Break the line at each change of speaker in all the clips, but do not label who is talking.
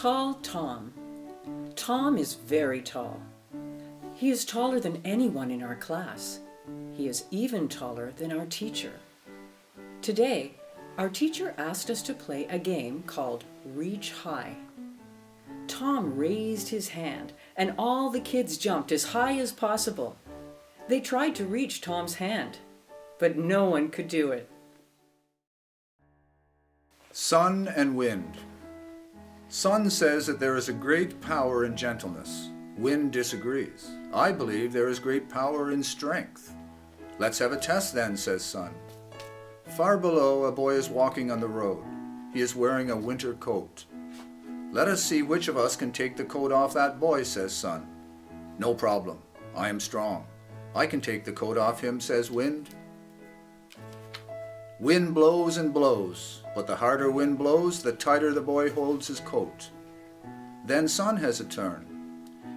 Tall Tom. Tom is very tall. He is taller than anyone in our class. He is even taller than our teacher. Today, our teacher asked us to play a game called Reach High. Tom raised his hand, and all the kids jumped as high as possible. They tried to reach Tom's hand, but no one could do it.
Sun and wind. Sun says that there is a great power in gentleness. Wind disagrees. I believe there is great power in strength. Let's have a test then, says Sun. Far below, a boy is walking on the road. He is wearing a winter coat. Let us see which of us can take the coat off that boy, says Sun. No problem. I am strong. I can take the coat off him, says Wind. Wind blows and blows, but the harder wind blows, the tighter the boy holds his coat. Then Sun has a turn.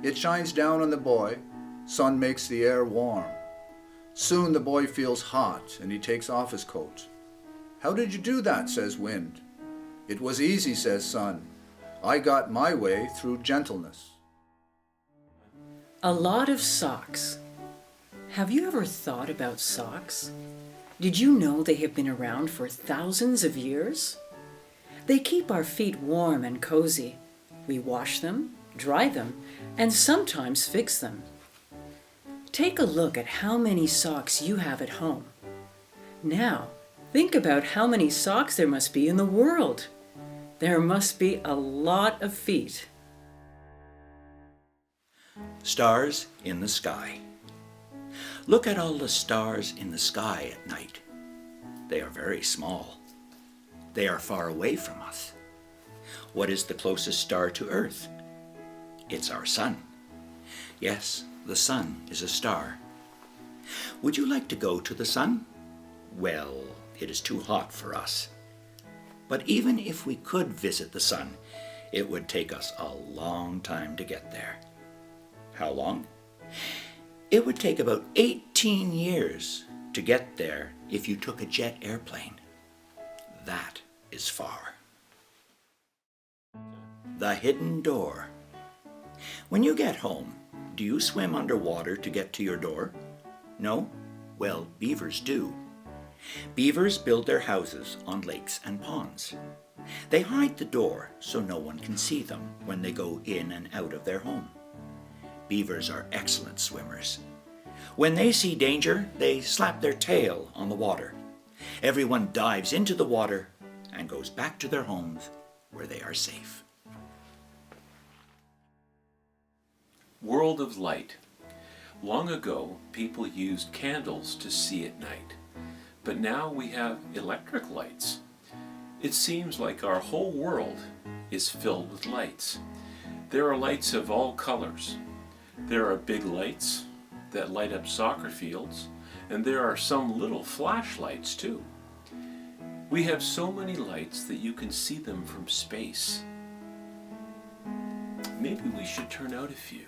It shines down on the boy. Sun makes the air warm. Soon the boy feels hot and he takes off his coat. How did you do that, says Wind. It was easy, says Sun. I got my way through gentleness.
A lot of socks. Have you ever thought about socks? Did you know they have been around for thousands of years? They keep our feet warm and cozy. We wash them, dry them, and sometimes fix them. Take a look at how many socks you have at home. Now, think about how many socks there must be in the world. There must be a lot of feet.
Stars in the sky. Look at all the stars in the sky at night. They are very small. They are far away from us. What is the closest star to Earth? It's our sun. Yes, the sun is a star. Would you like to go to the sun? Well, it is too hot for us. But even if we could visit the sun, it would take us a long time to get there. How long? It would take about 18 years to get there if you took a jet airplane. That is far. The hidden door. When you get home, do you swim underwater to get to your door? No? Well, beavers do. Beavers build their houses on lakes and ponds. They hide the door so no one can see them when they go in and out of their home. Beavers are excellent swimmers. When they see danger, they slap their tail on the water. Everyone dives into the water and goes back to their homes where they are safe.
World of light. Long ago, people used candles to see at night, but now we have electric lights. It seems like our whole world is filled with lights. There are lights of all colors. There are big lights that light up soccer fields, and there are some little flashlights too. We have so many lights that you can see them from space. Maybe we should turn out a few.